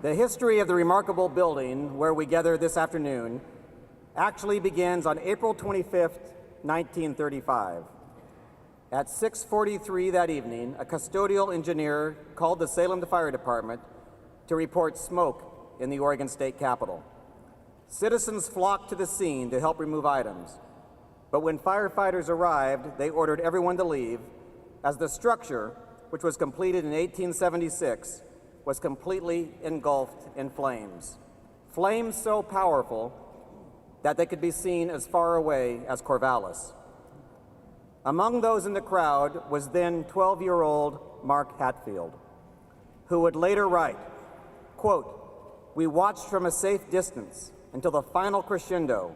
The history of the remarkable building where we gather this afternoon actually begins on April 25th, 1935. At 6:43 that evening, a custodial engineer called the Salem Fire Department to report smoke in the Oregon State Capitol. Citizens flocked to the scene to help remove items, but when firefighters arrived, they ordered everyone to leave, as the structure, which was completed in 1876, was completely engulfed in flames. Flames so powerful that they could be seen as far away as Corvallis. Among those in the crowd was then 12-year-old Mark Hatfield, who would later write, quote, "We watched from a safe distance until the final crescendo,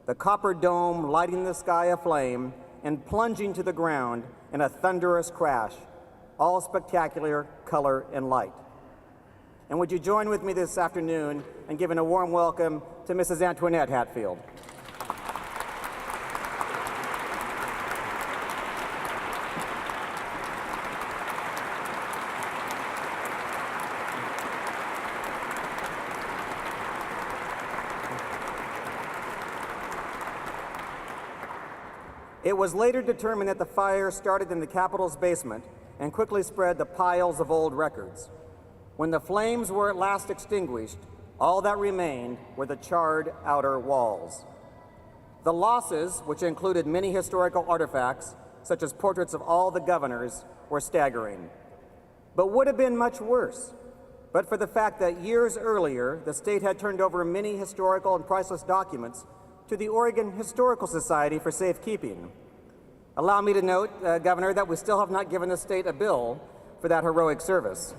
the copper dome lighting the sky aflame and plunging to the ground in a thunderous crash, all spectacular color and light." And would you join with me this afternoon in giving a warm welcome to Mrs. Antoinette Hatfield. It was later determined that the fire started in the Capitol's basement and quickly spread to piles of old records. When the flames were at last extinguished, all that remained were the charred outer walls. The losses, which included many historical artifacts, such as portraits of all the governors, were staggering. But would have been much worse, but for the fact that years earlier, the state had turned over many historical and priceless documents to the Oregon Historical Society for safekeeping. Allow me to note, Governor, that we still have not given the state a bill for that heroic service.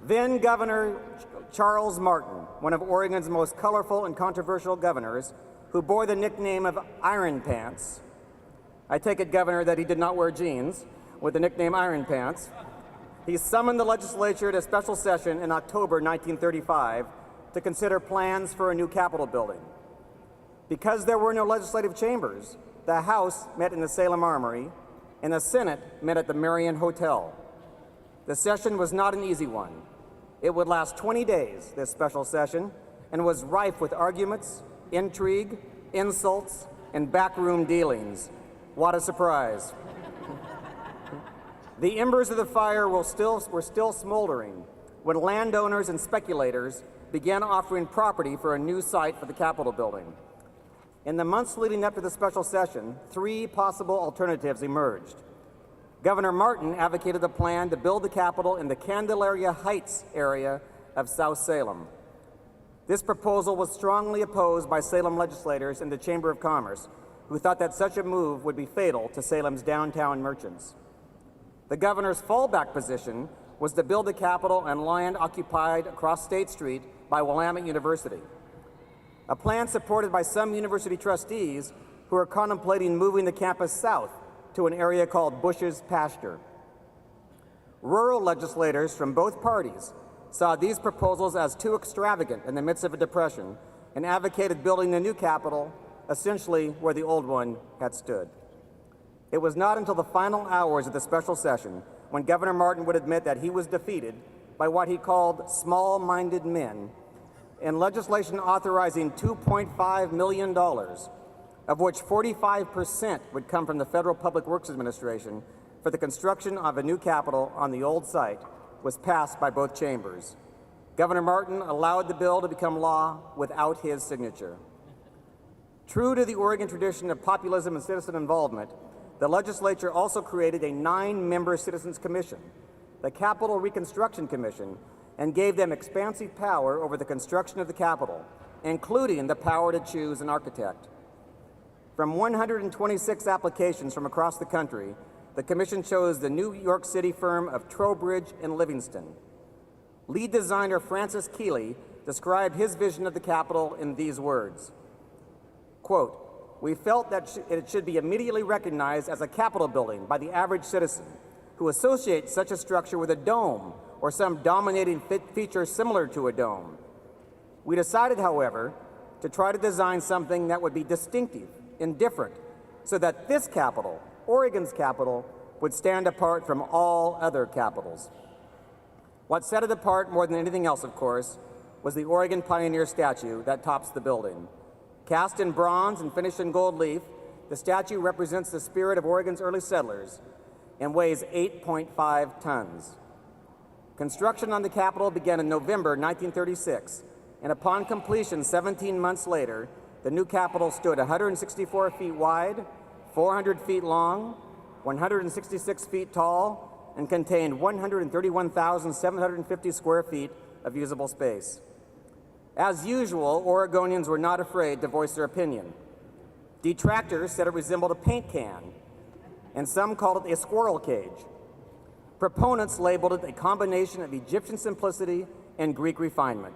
Then Governor Charles Martin, one of Oregon's most colorful and controversial governors, who bore the nickname of Iron Pants. I take it, Governor, that he did not wear jeans with the nickname Iron Pants. He summoned the legislature to a special session in October 1935 to consider plans for a new Capitol building. Because there were no legislative chambers, the House met in the Salem Armory, and the Senate met at the Marion Hotel. The session was not an easy one. It would last 20 days, this special session, and was rife with arguments, intrigue, insults, and backroom dealings. What a surprise. The embers of the fire were still smoldering when landowners and speculators began offering property for a new site for the Capitol building. In the months leading up to the special session, 3 possible alternatives emerged. Governor Martin advocated a plan to build the Capitol in the Candelaria Heights area of South Salem. This proposal was strongly opposed by Salem legislators in the Chamber of Commerce, who thought that such a move would be fatal to Salem's downtown merchants. The governor's fallback position was to build the Capitol on land occupied across State Street by Willamette University, a plan supported by some university trustees who are contemplating moving the campus south to an area called Bush's Pasture. Rural legislators from both parties saw these proposals as too extravagant in the midst of a depression and advocated building the new Capitol essentially where the old one had stood. It was not until the final hours of the special session when Governor Martin would admit that he was defeated by what he called small-minded men in legislation authorizing $2.5 million, of which 45% would come from the Federal Public Works Administration for the construction of a new Capitol on the old site, was passed by both chambers. Governor Martin allowed the bill to become law without his signature. True to the Oregon tradition of populism and citizen involvement, the legislature also created a 9-member Citizens Commission, the Capitol Reconstruction Commission, and gave them expansive power over the construction of the Capitol, including the power to choose an architect. From 126 applications from across the country, the commission chose the New York City firm of Trowbridge and Livingston. Lead designer Francis Keeley described his vision of the Capitol in these words, quote, "We felt that it should be immediately recognized as a Capitol building by the average citizen who associates such a structure with a dome or some dominating feature similar to a dome. We decided, however, to try to design something that would be distinctive and different so that this Capitol, Oregon's Capitol, would stand apart from all other capitals." What set it apart more than anything else, of course, was the Oregon Pioneer statue that tops the building. Cast in bronze and finished in gold leaf, the statue represents the spirit of Oregon's early settlers and weighs 8.5 tons. Construction on the Capitol began in November 1936, and upon completion 17 months later, the new Capitol stood 164 feet wide, 400 feet long, 166 feet tall, and contained 131,750 square feet of usable space. As usual, Oregonians were not afraid to voice their opinion. Detractors said it resembled a paint can, and some called it a squirrel cage. Proponents labeled it a combination of Egyptian simplicity and Greek refinement.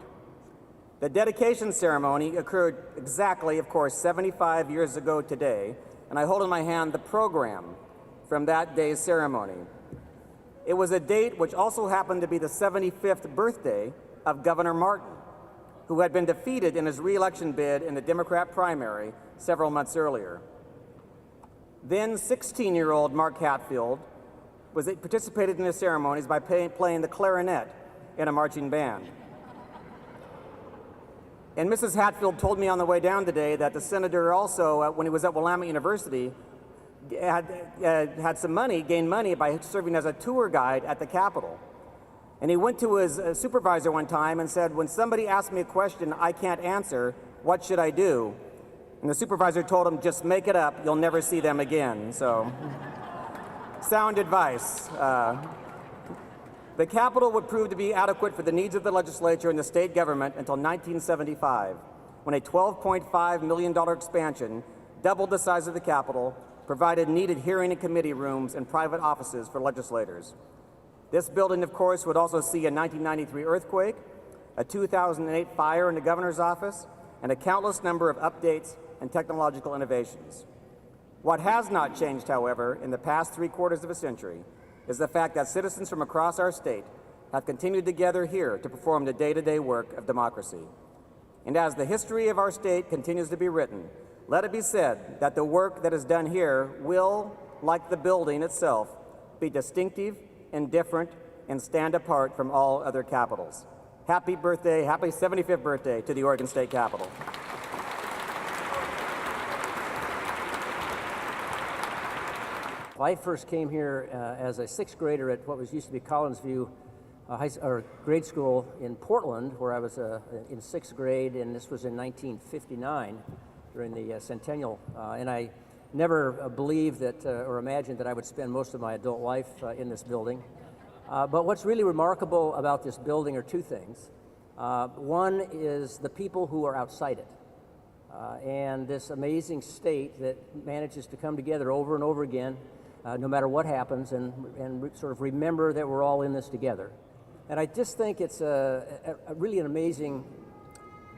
The dedication ceremony occurred exactly, of course, 75 years ago today, and I hold in my hand the program from that day's ceremony. It was a date which also happened to be the 75th birthday of Governor Martin, who had been defeated in his re-election bid in the Democrat primary several months earlier. Then 16-year-old Mark Hatfield participated in the ceremonies by playing the clarinet in a marching band. And Mrs. Hatfield told me on the way down today that the senator also, when he was at Willamette University, had some money, gained money by serving as a tour guide at the Capitol. And he went to his supervisor one time and said, when somebody asks me a question I can't answer, what should I do? And the supervisor told him, just make it up, you'll never see them again. So, sound advice. The Capitol would prove to be adequate for the needs of the legislature and the state government until 1975, when a $12.5 million expansion doubled the size of the Capitol, provided needed hearing and committee rooms and private offices for legislators. This building, of course, would also see a 1993 earthquake, a 2008 fire in the governor's office, and a countless number of updates and technological innovations. What has not changed, however, in the past 3/4 of a century is the fact that citizens from across our state have continued to gather here to perform the day-to-day work of democracy. And as the history of our state continues to be written, let it be said that the work that is done here will, like the building itself, be distinctive and different and stand apart from all other capitals. Happy birthday, happy 75th birthday to the Oregon State Capitol. I first came here as a sixth grader at what was used to be Collinsview grade school in Portland, where I was in sixth grade, and this was in 1959 during the centennial. And I never believed that or imagined that I would spend most of my adult life in this building. But what's really remarkable about this building are two things. One is the people who are outside it, and this amazing state that manages to come together over and over again, no matter what happens, and sort of remember that we're all in this together. And I just think it's really an amazing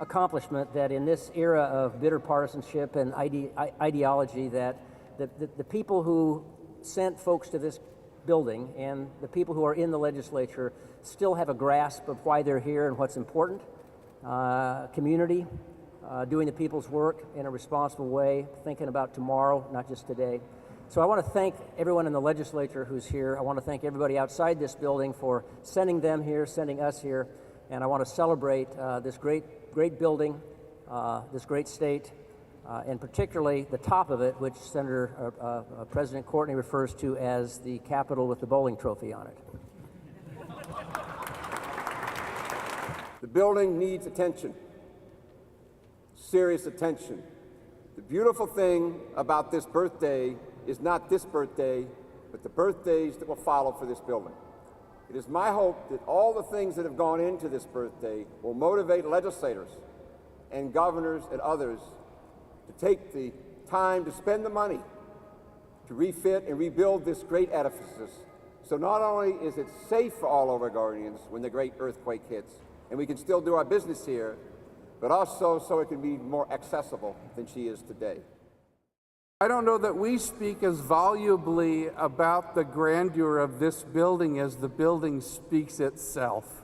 accomplishment that in this era of bitter partisanship and ideology, that the people who sent folks to this building and the people who are in the legislature still have a grasp of why they're here and what's important. Community, doing the people's work in a responsible way, thinking about tomorrow, not just today. So I want to thank everyone in the legislature who's here. I want to thank everybody outside this building for sending them here, sending us here, and I want to celebrate this great building, this great state, and particularly the top of it, which President Courtney refers to as the Capitol with the bowling trophy on it. The building needs attention, serious attention. The beautiful thing about this birthday is not this birthday, but the birthdays that will follow for this building. It is my hope that all the things that have gone into this birthday will motivate legislators and governors and others to take the time to spend the money to refit and rebuild this great edifice. So not only is it safe for all Oregonians when the great earthquake hits, and we can still do our business here, but also so it can be more accessible than she is today. I don't know that we speak as volubly about the grandeur of this building as the building speaks itself.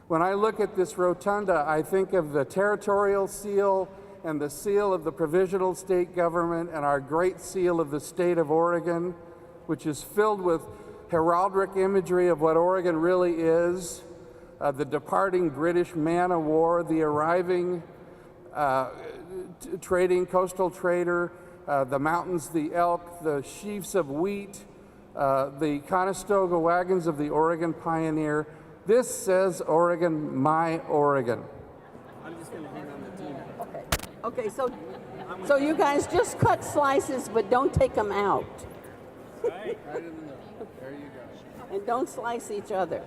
When I look at this rotunda, I think of the territorial seal and the seal of the provisional state government and our great seal of the state of Oregon, which is filled with heraldic imagery of what Oregon really is, the departing British man of war, the arriving trading coastal trader, the mountains, the elk, the sheaves of wheat, the Conestoga wagons of the Oregon pioneer. This says Oregon, my Oregon. I'm just going to hang on the team. Okay, so you guys just cut slices, but don't take them out. Right in the middle. There you go. And don't slice each other.